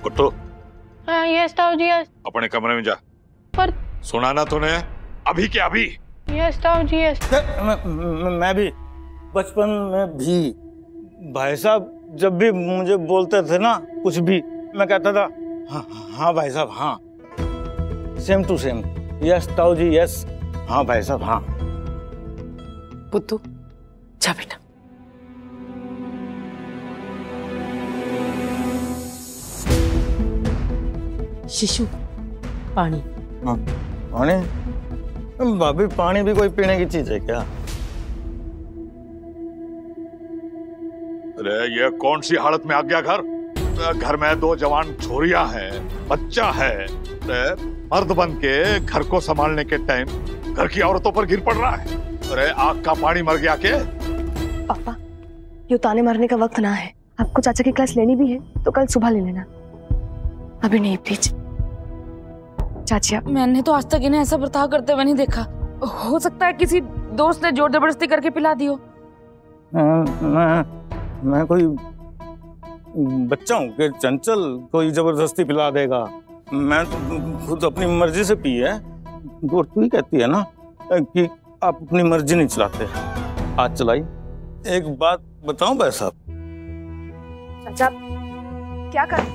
कुट्टू, हाँ यस ताऊ जी यस। अपने कमरे में जा। पर सुना ना तूने? अभी के अभी। यस ताऊ जी यस। मैं भी बचपन में भी भाई साहब जब भी मुझे बोलते थे ना कुछ भी, मैं कहता था हाँ हाँ भाई साहब हाँ, सेम टू सेम, यस ताऊ जी यस, हाँ भाई साहब हाँ। बुद्धू जा बेटा। शिशु पानी। हाँ पानी? भाभी पानी भी कोई पीने की चीज है क्या? अरे ये कौन सी हालत में आ गया घर? घर में 2 जवान छोरियां हैं, बच्चा है। मर्द बन के घर को संभालने के टाइम घर की औरतों पर गिर पड़ रहा है। अरे आग का पानी मर गया के? पापा ये ताने मारने का वक्त ना है। आपको चाचा की क्लास लेनी भी है तो कल सुबह ले लेना, अभी नहीं प्लीज। चाचिया मैंने तो आज तक इन्हें ऐसा बर्ताव करते हुए नहीं देखा। हो सकता है किसी दोस्त ने जोर जबरदस्ती करके पिला दी हो। मैं कोई बच्चा हूँ कि चंचल कोई जबरदस्ती पिला देगा? मैं तो खुद अपनी मर्जी से पी है। और तू ही कहती है ना कि आप अपनी मर्जी नहीं चलाते, आज चलाई। एक बात बताऊं भाई साहब? चाचा क्या कर?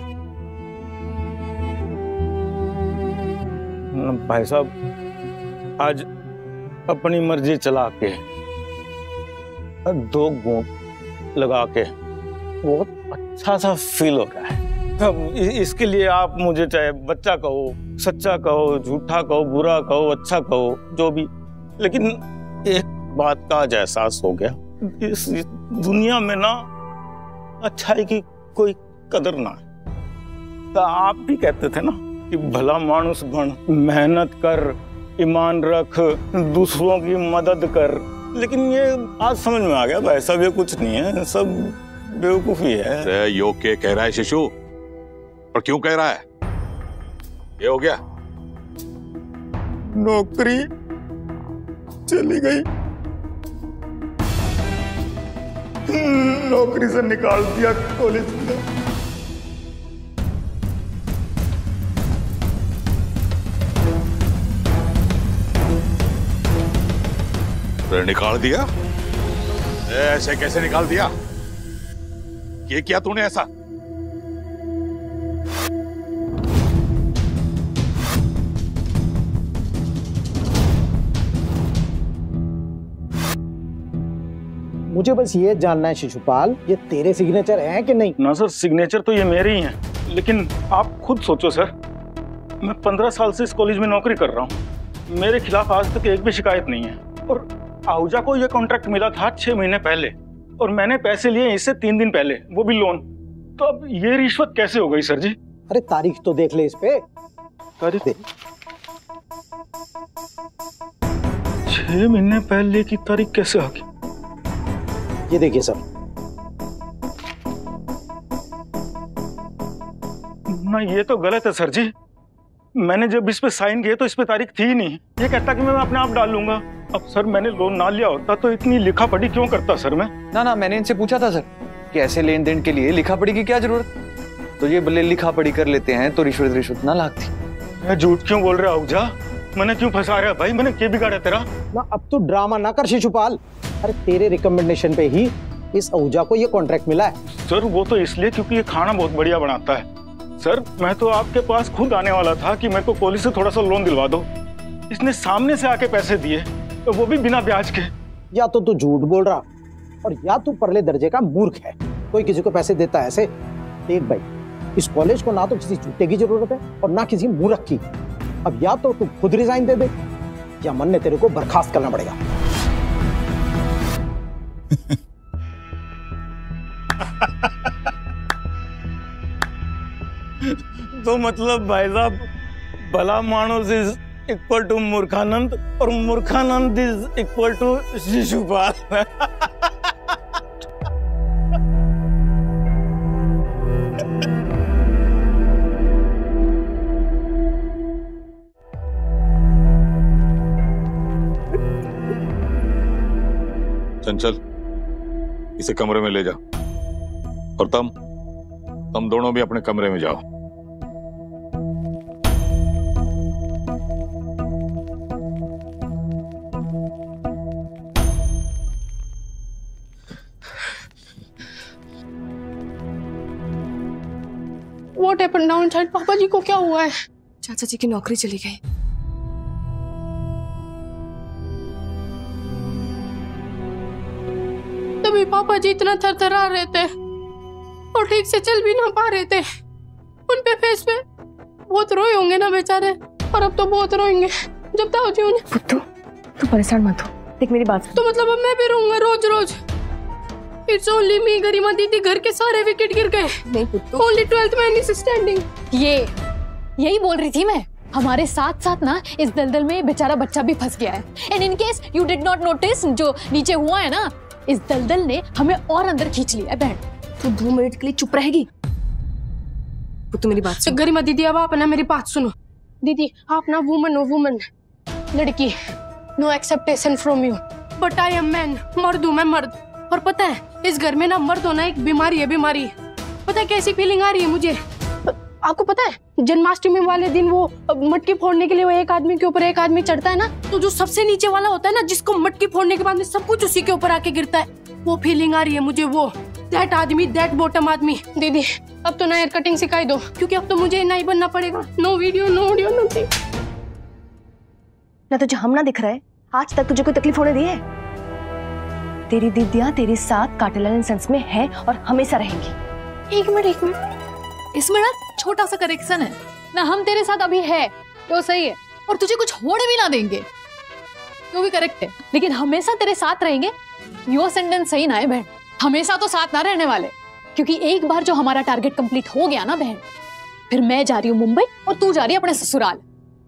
भाई साहब आज अपनी मर्जी चला के 2 घूंट लगा के बहुत अच्छा सा फील हो रहा है। अब इसके लिए आप मुझे चाहे बच्चा कहो, सच्चा कहो, झूठा कहो, बुरा कहो, अच्छा कहो, जो भी, लेकिन एक बात का आज एहसास हो गया, इस दुनिया में ना अच्छाई की कोई कदर ना है। तो आप भी कहते थे ना कि भला मानुस बन, मेहनत कर, ईमान रख, दूसरों की मदद कर, लेकिन ये आज समझ में आ गया भाई साहब ये कुछ नहीं है, सब बेवकूफी है। यो के कह रहा है शिशु? और क्यों कह रहा है? ये हो गया नौकरी चली गई, नौकरी से निकाल दिया कॉलेज में। निकाल दिया? ऐसे कैसे निकाल दिया? ये किया तूने ऐसा? मुझे बस ये जानना है शिशुपाल, ये तेरे सिग्नेचर हैं कि नहीं? ना सर, सिग्नेचर तो ये मेरे ही हैं, लेकिन आप खुद सोचो सर, मैं 15 साल से इस कॉलेज में नौकरी कर रहा हूँ, मेरे खिलाफ आज तक एक भी शिकायत नहीं है। और आहूजा को ये कॉन्ट्रैक्ट मिला था 6 महीने पहले, और मैंने पैसे लिए इससे 3 दिन पहले, वो भी लोन। तो अब ये रिश्वत कैसे हो गई सर जी? अरे तारीख तो देख ले इस पे। तारीख? 6 महीने पहले की तारीख कैसे आ गई? ये देखिए सर। ना ये तो गलत है सर जी, मैंने जब इस पे साइन किए तो इस पे तारीख थी ही नहीं। ये कहता कि मैं अपने आप डाल लूंगा। अब सर मैंने लोन ना लिया होता तो इतनी लिखा पढ़ी क्यों करता सर मैं? ना मैंने इनसे पूछा था सर कि ऐसे लेन देन के लिए लिखा पढ़ी की क्या जरूरत, तो ये बोले लिखा पढ़ी कर लेते हैं तो रिश्वत ना लागती। मैं झूठ क्यों बोल रहा आहूजा? मैंने क्यों फंसा रहा भाई? मैंने क्या बिगाड़ा तेरा? ना अब तो ड्रामा ना कर शिशुपाल। अरे तेरे रिकमेंडेशन पे ही इस आहूजा को ये कॉन्ट्रैक्ट मिला है। सर वो तो इसलिए क्योंकि ये खाना बहुत बढ़िया बनाता है। सर मैं तो आपके पास खुद आने वाला था कि मेरे को कॉलेज से थोड़ा सा लोन दिलवा दो, इसने सामने से आके पैसे दिए, तो वो भी बिना ब्याज के। या तो तू झूठ बोल रहा और या तू परले दर्जे का मूर्ख है। कोई किसी को पैसे देता है ऐसे? देख भाई, इस कॉलेज को ना तो किसी झूठे की जरूरत है और ना किसी मूर्ख की। अब या तो तू खुद रिजाइन दे दे या मन ने तेरे को बर्खास्त करना पड़ेगा। तो मतलब भाई साहब भला मानुस इज इक्वल टू मूर्खानंद और मूर्खानंद इज इक्वल टू शिशुपाल। चंचल इसे कमरे में ले जा, और तुम दोनों भी अपने कमरे में जाओ। What happened down side? पापा जी को क्या हुआ है? चाचा जी की नौकरी चली गई। तभी पापा जी इतना थरथरा रहे थे और ठीक से चल भी ना पा रहे थे। उन पे फेस पे बहुत रोए होंगे ना बेचारे, और अब तो बहुत रोएंगे जब ताऊ जी उन्हें। पुत्तू तू परेशान मत हो, देख मेरी बात सुन। तो मतलब अब मैं भी रोऊंगा रोज रोज? इट्स ओनली मी गरिमा दीदी, घर के सारे विकेट गिर गए। नहीं Puttu, only 12th man is standing. यही बोल रही थी मैं। हमारे साथ साथ ना इस दलदल में बेचारा बच्चा भी फंस गया है। And in case you did not notice, जो नीचे हुआ है ना, इस दलदल ने हमें और अंदर खींच लिया है। बहन तू 2 मिनट के लिए चुप रहेगी? पुत्तू मेरी बात सुन। गरिमा दीदी अब आप ना मेरी बात सुनो। दीदी आप ना वुमन हो, वुमन लड़की, no expectation from you, but I am man, मर्द हूँ मैं, मर्द। और पता है इस घर में ना मर्द होना एक बीमारी है, बीमारी। पता है कैसी फीलिंग आ रही है मुझे? आपको पता है जन्माष्टमी वाले दिन वो मटकी फोड़ने के लिए वो एक आदमी के ऊपर एक आदमी चढ़ता है ना, तो जो सबसे नीचे वाला होता है ना, जिसको मटकी फोड़ने के बाद में सब कुछ उसी के ऊपर आके गिरता है, वो फीलिंग आ रही है मुझे। वो दैट आदमी, दैट बॉटम आदमी। दीदी अब तो ना हेयर कटिंग सिखाई दो, क्योंकि अब तो मुझे नहीं बनना पड़ेगा। No video, no audio, nothing. ना तुझे हम ना दिख रहा है? आज तक तुझे कोई तकलीफ होने दी है? तेरी दीदियां तेरे साथ काटेलाल एंड सन्स में है और हमेशा रहेंगी। एक मिनट, इसमें ना छोटा सा करेक्शन है ना, हम तेरे साथ अभी है तो सही है, और तुझे कुछ होने भी ना देंगे तो भी करेक्ट है, लेकिन हमेशा तेरे साथ रहेंगे यो सेंटेंस सही ना है बहन। हमेशा तो साथ ना रहने वाले, क्योंकि एक बार जो हमारा टारगेट कंप्लीट हो गया ना बहन, फिर मैं जा रही हूँ मुंबई और तू जा रही है अपने ससुराल।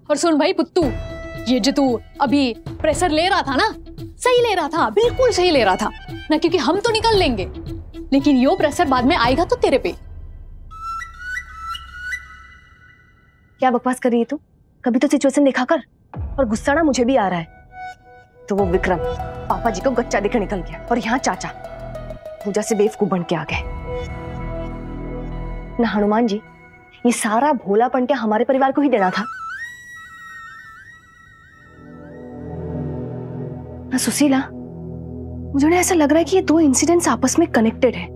और सुन भाई पुत्तू, ये जो तू अभी प्रेशर ले रहा था ना, सही ले रहा था, बिल्कुल सही ले रहा था ना, क्योंकि हम तो निकल लेंगे, लेकिन यो प्रेशर बाद में आएगा तो तेरे पे। क्या बकवास कर रही है तू? कभी तो सिचुएशन देखा कर। और गुस्सा ना मुझे भी आ रहा है। तो वो विक्रम पापा जी को गच्चा देकर निकल गया, और यहाँ चाचा पूजा से बेवकूफ बन के आ गए ना। हनुमान जी, ये सारा भोलापन क्या हमारे परिवार को ही देना था? ना सुशीला, मुझे ना ऐसा लग रहा है कि ये 2 इंसिडेंट्स आपस में कनेक्टेड है।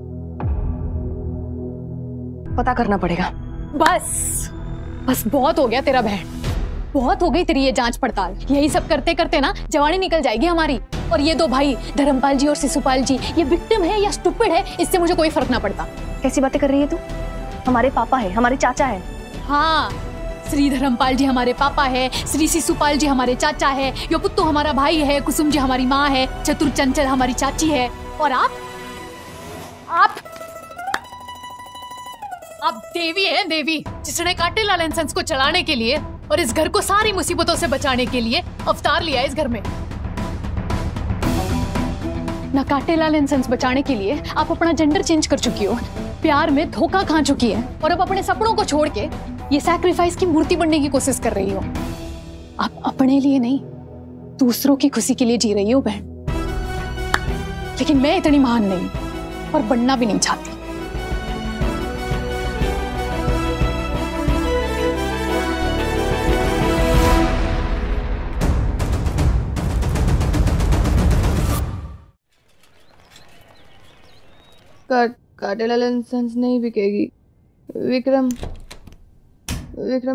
पता करना पड़ेगा। बस बहुत हो गया तेरा बहन, बहुत हो गई तेरी ये जांच पड़ताल। यही सब करते करते ना जवानी निकल जाएगी हमारी। और ये 2 भाई धर्मपाल जी और शिशुपाल जी, ये विक्टिम है या स्टूपिड है, इससे मुझे कोई फर्क ना पड़ता। कैसी बातें कर रही है तू? हमारे पापा है, हमारे चाचा है। हाँ, श्री धर्मपाल जी हमारे पापा है, श्री शिशुपाल जी हमारे चाचा है, यो पुत्तू हमारा भाई है, कुसुम जी हमारी माँ है, चतुर चंचल हमारी चाची है, और आप देवी हैं, देवी, जिसने काटेलाल एंड सन्स को चलाने के लिए और इस घर को सारी मुसीबतों से बचाने के लिए अवतार लिया इस घर में। ना काटेलाल एंड सन्स बचाने के लिए आप अपना जेंडर चेंज कर चुकी हो, प्यार में धोखा खा चुकी है, और अब अपने सपनों को छोड़ के ये सैक्रिफाइस की मूर्ति बनने की कोशिश कर रही हो। आप अपने लिए नहीं, दूसरों की खुशी के लिए जी रही हो बहन। लेकिन मैं इतनी महान नहीं और बनना भी नहीं चाहती। काटेलाल एंड सन्स नहीं बिकेगी। विक्रम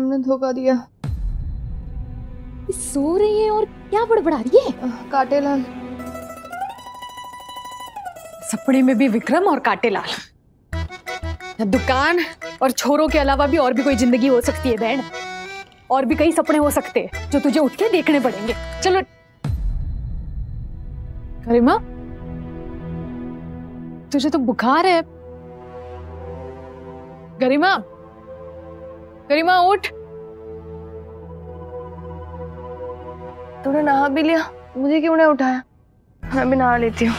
ने धोखा दिया। सो रही है और क्या बड़बड़ा रही है? काटेलाल। सपने में भी विक्रम और काटेलाल। दुकान और छोरों के अलावा भी और भी कोई जिंदगी हो सकती है बहन, और भी कई सपने हो सकते हैं जो तुझे उठ के देखने पड़ेंगे। चलो गरिमा, तुझे तो बुखार है। गरिमा उठ। तूने नहा भी लिया, मुझे क्यों नहीं उठाया? मैं भी नहा लेती हूँ।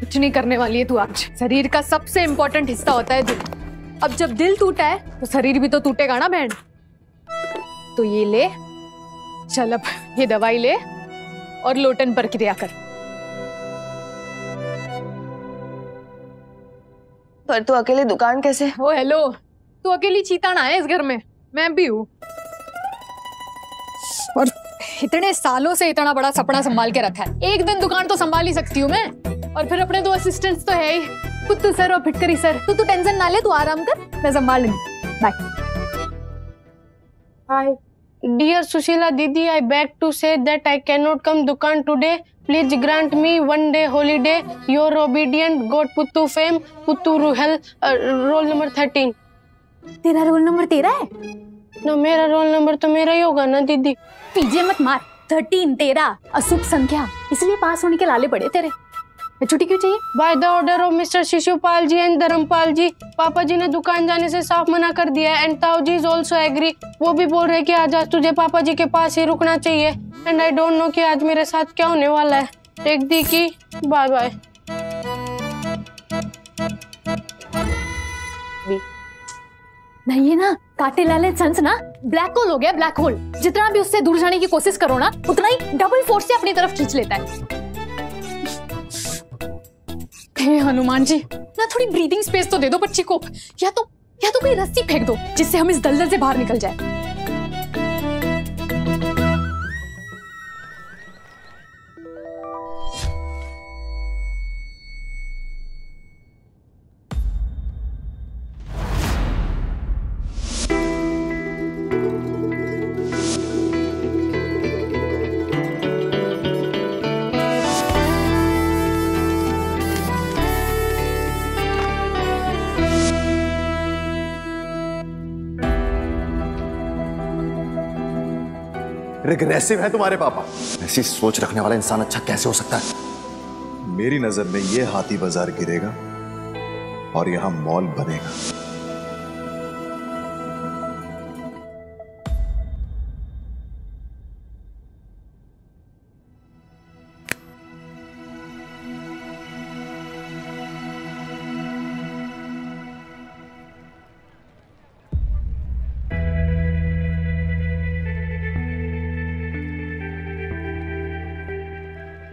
कुछ नहीं करने वाली है तू आज। शरीर का सबसे इंपॉर्टेंट हिस्सा होता है दिल। अब जब दिल टूटा है तो शरीर भी तो टूटेगा ना बहन। तो ये ले, चल अब ये दवाई ले और लोटन पर क्रिया कर। पर तू अकेले दुकान कैसे? ओ हेलो, तू अकेली चीता ना है इस घर में, मैं भी हूँ। और इतने सालों से इतना बड़ा सपना संभाल के रखा है, एक दिन दुकान तो संभाल ही सकती हूँ मैं। और फिर अपने 2 असिस्टेंट्स तो है ही, पुत्तू सर और फिटकरी सर। तू टेंशन ना ले, तू आराम कर, मैं संभाल लूंगी। Bye. Hi, dear Sushila Didi, I beg to say that I cannot come Dukan today. Please grant me one day holiday. Your obedient God Puttu fame, Puttu Ruhel, roll number 13. तेरा roll number 13 है ना, मेरा roll number तो मेरा ही होगा ना दीदी। पीजे मत मार। 13 13 अशुभ संख्या, इसलिए पास होने के लाले पड़े तेरे। छुट्टी क्यों चाहिए? By the order of mister Shishupal ji and Dharmpal ji, पापा जी ने दुकान जाने से साफ मना कर दिया है। एंड ताऊ जी इज ऑल्सो एग्री, वो भी बोल रहे कि आज तुझे पापा जी के पास ही रुकना चाहिए। एंड आई डोंट नो कि आज मेरे साथ क्या होने वाला है। टेक दी की, बाय बाय। नहीं है ना, काटे लाले सन्स ना ब्लैक होल हो गया, ब्लैक होल। जितना भी उससे दूर जाने की कोशिश करो ना, उतना ही डबल फोर्स से अपनी तरफ खींच लेता है। हे हनुमान जी, ना थोड़ी ब्रीदिंग स्पेस तो दे दो बच्ची को, या तो कोई रस्सी फेंक दो जिससे हम इस दलदल से बाहर निकल जाए। रिग्रेसिव है तुम्हारे पापा। ऐसी सोच रखने वाला इंसान अच्छा कैसे हो सकता है? मेरी नजर में ये हाथी बाजार गिरेगा और यहां मॉल बनेगा।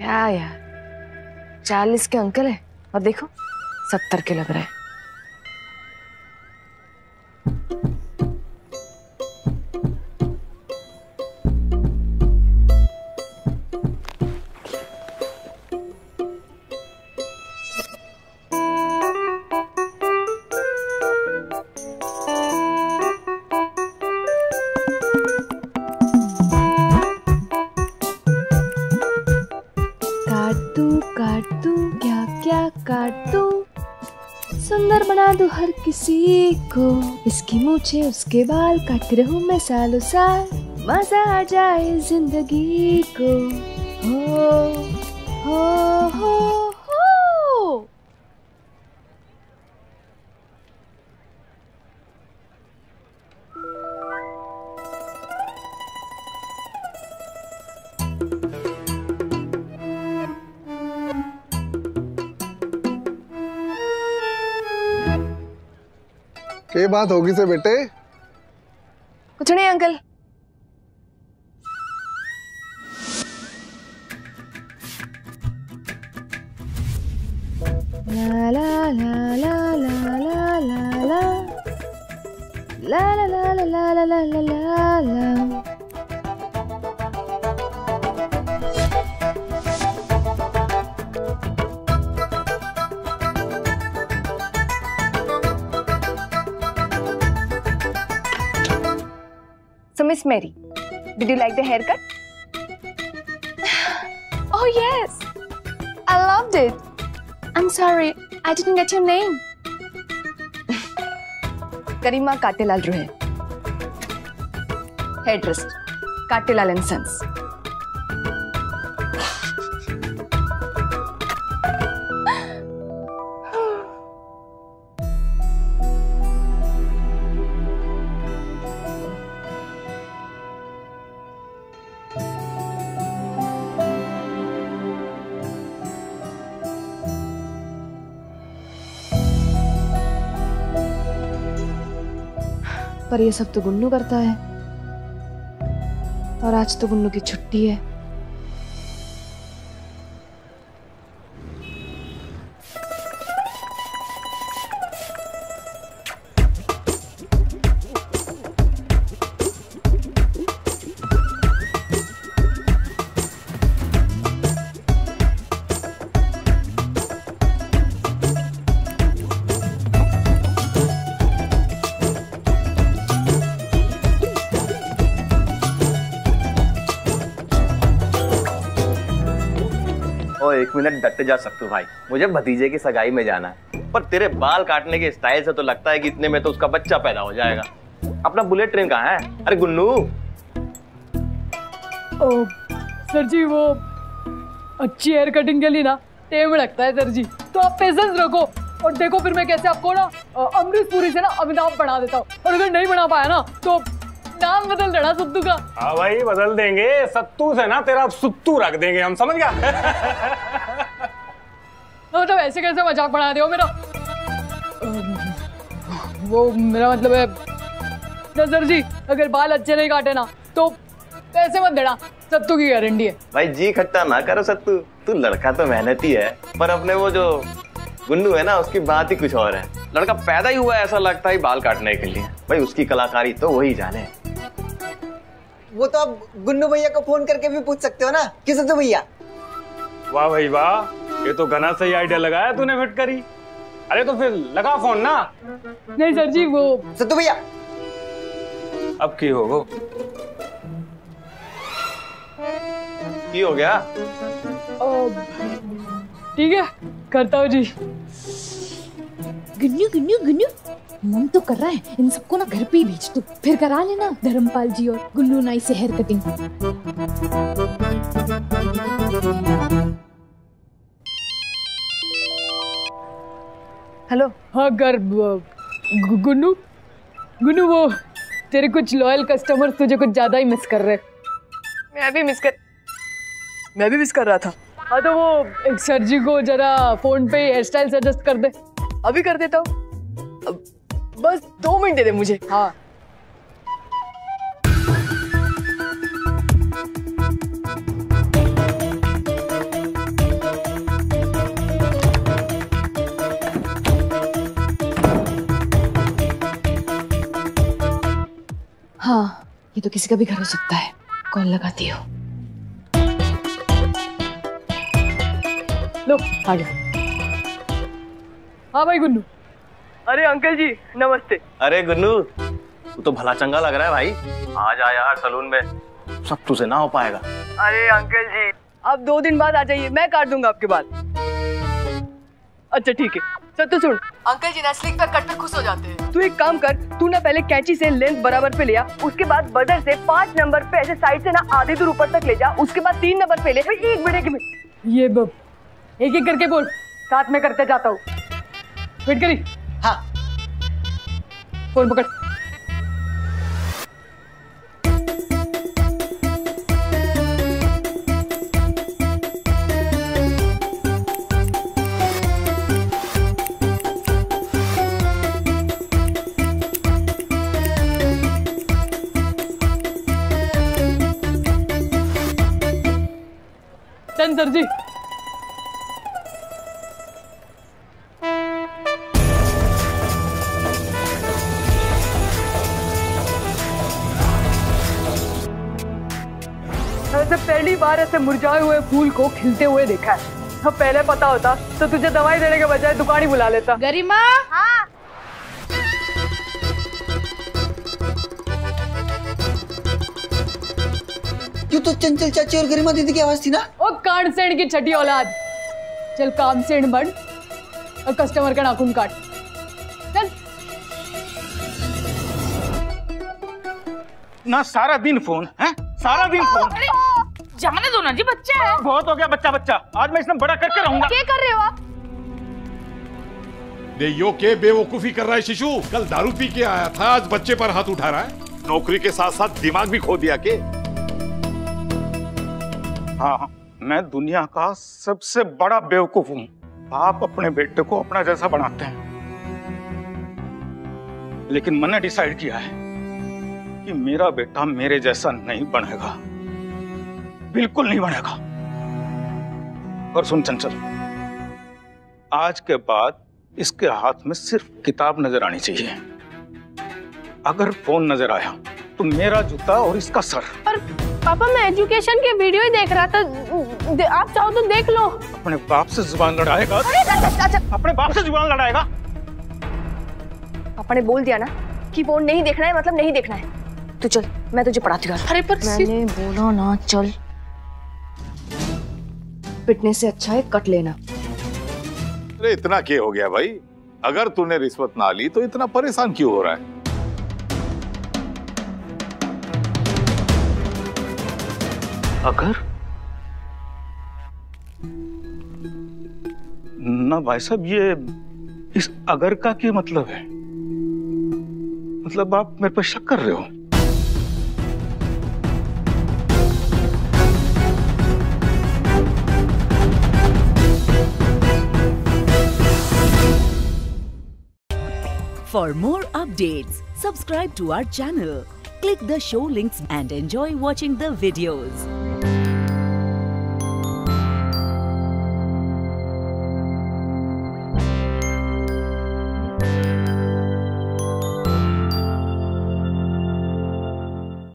क्या यार, 40 के अंकल है और देखो 70 के लग रहे हैं। काट दूं क्या क्या काट दूं, सुंदर बना दूं हर किसी को। इसकी मूछें उसके बाल काटती रहूं मैं सालों साल, मजा आ जाए जिंदगी को। हो हो हो हो। क्या बात होगी से बेटे? कुछ नहीं uncle. La La La La La La La La La La La La La La La La La. So Miss Mary, did you like the haircut? Oh yes, I loved it. I'm sorry, I didn't get your name. Karima Katilal Rohe, hairdresser, Katilal and Sons. पर ये सब तो गुन्नू करता है, और आज तो गुन्नू की छुट्टी है। ओ 1 मिनट डट जा सत्तू भाई, मुझे भतीजे की सगाई में जाना है। पर तेरे बाल काटने के स्टाइल से तो लगता है कि इतने में तो उसका बच्चा पैदा हो जाएगा। अपना बुलेट ट्रेन कहाँ है? अरे गुन्नू। सर जी वो अच्छी हेयर कटिंग के लिए ना टाइम लगता है सर जी, तो आप पेशेंस रखो और देखो फिर मैं कैसे आपको ना अमरीश पुरी से ना अमिताभ बना देता हूँ, और अगर नहीं बना पाया ना तो नाम बदल देना सत्तू का। हाँ भाई बदल देंगे, सत्तू से ना तेरा सुत्तू रख देंगे हम, समझ गया? मतलब ऐसे कैसे मजाक बना रहे हो मेरा? वो मेरा मतलब है सर जी, अगर बाल अच्छे नहीं काटे ना तो पैसे मत देना, सत्तू की गारंटी है। भाई जी खट्टा ना करो सत्तू, तू लड़का तो मेहनती है, पर अपने वो जो गुन्नू है ना उसकी बात ही कुछ और है। लड़का पैदा ही हुआ है ऐसा लगता है बाल काटने के लिए। भाई उसकी कलाकारी तो वही जाने। वो तो आप गुन्नू भैया को फोन करके भी पूछ सकते हो ना कि सत्तू भैया। वाह भाई वाह, ये तो घना सही आइडिया लगाया तूने फिटकरी। अरे तो फिर लगा फोन ना। नहीं सर जी वो सत्तू भैया अब की होगो? की हो गया? ठीक है करता हूँ जी। गुन्नू गुन्नू गुन्नू मन तो कर रहा है इन सबको ना घर पे ही भेज दो, फिर करा लेना धर्मपाल जी और गुन्नू नाई से हेयर कटिंग। हेलो। हाँ कर गुन्नू गुन्नू वो तेरे कुछ लॉयल कस्टमर तुझे कुछ ज्यादा ही मिस कर रहे। मैं भी मिस कर रहा था। हाँ तो वो एक सर जी को जरा फोन पे हेयर स्टाइल सजेस्ट कर दे। अभी कर देता हूँ, बस 2 मिनट दे दे मुझे। हाँ हाँ ये तो किसी का भी घर हो सकता है। कॉल लगाती हो। लो आ गया। हाँ भाई गुन्नू। अरे अंकल जी नमस्ते। अरे गुन्नू तू तो भला चंगा लग रहा है भाई, आ जा यार सलून में, सत्तू से ना हो पाएगा। अरे अंकल जी आप 2 दिन बाद आ जाइए, मैं काट दूंगा आपके बाल। अच्छा ठीक है। सत्तू सुन, अंकल जी नेस्लिंग पर कट पे खुश हो जाते हैं। तू एक काम कर, तू ना पहले कैंची से लेंथ बराबर पे ले आ, उसके बाद बजर से 5 नंबर पे ऐसे साइड से ना आधी दूर ऊपर तक ले जा, उसके बाद 3 नंबर पे ले। 1 मिनट ये बब एक एक करके बोल, साथ में करते जाता हूँ। वेट करी। हाँ फोन पकड़। डन सर जी। वैसे पहली बार ऐसे मुरझाए हुए फूल को खिलते हुए देखा है। अब पहले पता होता तो तुझे दवाई देने के बजाय दुकान ही बुला लेता। गरिमा। हाँ। ये तो चंचल चाची और गरिमा दीदी की आवाज थी ना। ओ कांड सेठ की छठी औलाद, चल काम सेठ बन और कस्टमर का नाखून काट। चल ना सारा दिन फोन है, सारा दिन फोन। जाने दो ना जी, बच्चा है। बहुत हो गया बच्चा बच्चा, आज मैं इसमें बड़ा करके रहूंगा। क्या कर रहे हो आप? यो के बेवकूफी कर रहा है शिशु, कल दारू पी के आया था, आज बच्चे पर हाथ उठा रहा है। नौकरी के साथ साथ दिमाग भी खो दिया के। हाँ मैं दुनिया का सबसे बड़ा बेवकूफ हूँ। आप अपने बेटे को अपना जैसा बनाते हैं, लेकिन मैंने डिसाइड किया है कि मेरा बेटा मेरे जैसा नहीं बनेगा, बिल्कुल नहीं बनेगा। और सुन चंचल, आज के बाद इसके हाथ में सिर्फ किताब नजर आनी चाहिए। अगर फोन नजर आया तो मेरा जूता और इसका सर। पर पापा मैं एजुकेशन के वीडियो ही देख रहा था, आप चाहो तो देख लो। अपने बाप से जुबान लड़ाएगा? अपने बाप से जुबान लड़ाएगा? पापा ने बोल दिया ना कि फोन नहीं देखना है, मतलब नहीं देखना है। तू चल, मैं तुझे पढ़ाती हूँ। अरे पर मैंने बोला ना चल। पिटने से अच्छा है कट लेना। अरे इतना क्या हो गया भाई? अगर तूने रिश्वत ना ली तो इतना परेशान क्यों हो रहा है? अगर ना भाई साहब, ये इस अगर का क्या मतलब है? मतलब आप मेरे पर शक कर रहे हो? For more updates, subscribe to our channel, click the show links and enjoy watching the videos.